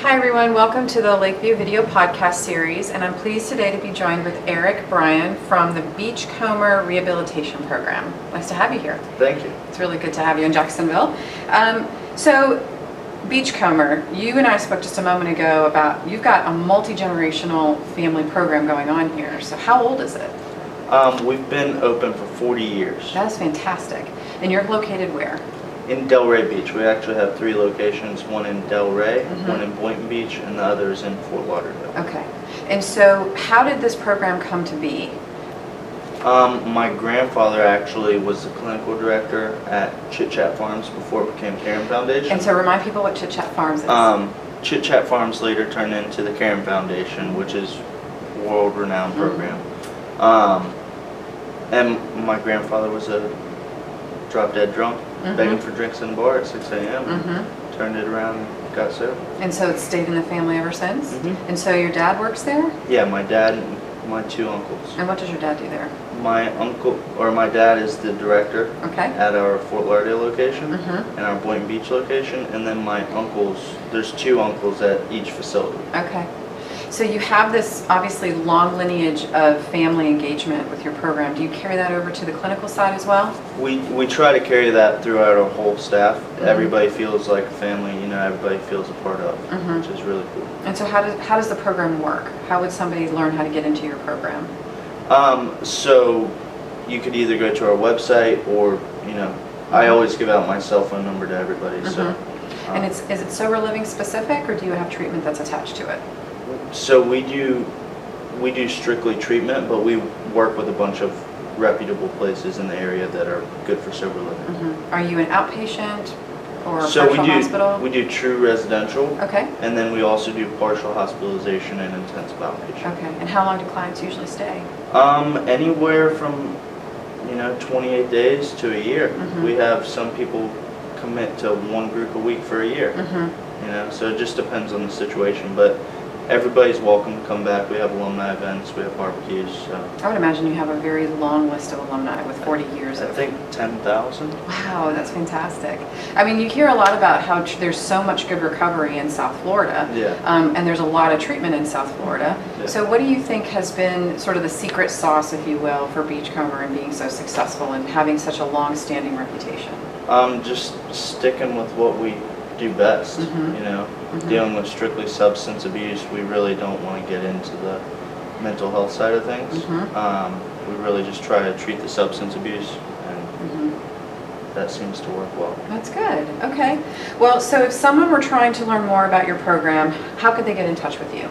Hi everyone, welcome to the Lakeview video podcast series, and I'm pleased today to be joined with Bryan from the Beachcomber Rehabilitation Program. Nice to have you here. Thank you. It's really good to have you in Jacksonville. So Beachcomber, you and I spoke just a moment ago about you've got a multi-generational family program going on here. So how old is it? We've been open for 40 years. That's fantastic. And you're located where? In Delray Beach. We actually have 3 locations, one in Delray, one in Boynton Beach, and the other is in Fort Lauderdale. Okay. And so how did this program come to be? My grandfather actually was the clinical director at Chit Chat Farms before it became Caring Foundation. And so remind people what Chit Chat Farms is. Chit Chat Farms later turned into the Caring Foundation, which is a world-renowned program. And my grandfather was a drop-dead drunk, begging for drinks in the bar at 6 a.m. Turned it around and got sober. And so it's stayed in the family ever since? And so your dad works there? Yeah, my dad and my 2 uncles. And what does your dad do there? My dad is the director at our Fort Lauderdale location and our Boynton Beach location, and then my uncles, there's 2 uncles at each facility. Okay. So you have this obviously long lineage of family engagement with your program. Do you carry that over to the clinical side as well? We try to carry that throughout our whole staff. Everybody feels like a family, everybody feels a part of, which is really cool. And so how does the program work? How would somebody learn how to get into your program? So you could either go to our website or, I always give out my cell phone number to everybody. So. And is it sober living specific, or do you have treatment that's attached to it? So we do strictly treatment, but we work with a bunch of reputable places in the area that are good for sober living. Are you an outpatient or so partial hospital? We do true residential. Okay. And then we also do partial hospitalization and intensive outpatient. Okay. And how long do clients usually stay? Anywhere from 28 days to a year. We have some people commit to 1 group a week for a year. So it just depends on the situation, but everybody's welcome to come back. We have alumni events, we have barbecues. So. I would imagine you have a very long list of alumni with 40 years I think 10,000. Wow, that's fantastic. I mean, you hear a lot about how there's so much good recovery in South Florida. Yeah. And there's a lot of treatment in South Florida. Yeah. So what do you think has been sort of the secret sauce, if you will, for Beachcomber and being so successful and having such a long-standing reputation? Just sticking with what we do best, dealing with strictly substance abuse. We really don't want to get into the mental health side of things. We really just try to treat the substance abuse, and that seems to work well. That's good. Okay. Well, so if someone were trying to learn more about your program, how could they get in touch with you?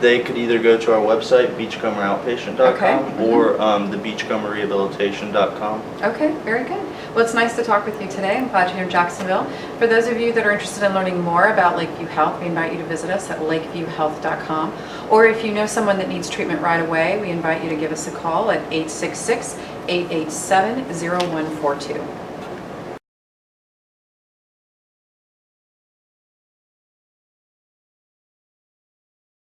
They could either go to our website, beachcomberoutpatient.com, or the beachcomberrehabilitation.com. Okay, very good. Well, it's nice to talk with you today. I'm glad you're here in Jacksonville. For those of you that are interested in learning more about Lakeview Health, we invite you to visit us at lakeviewhealth.com. Or if you know someone that needs treatment right away, we invite you to give us a call at 866-887-0142.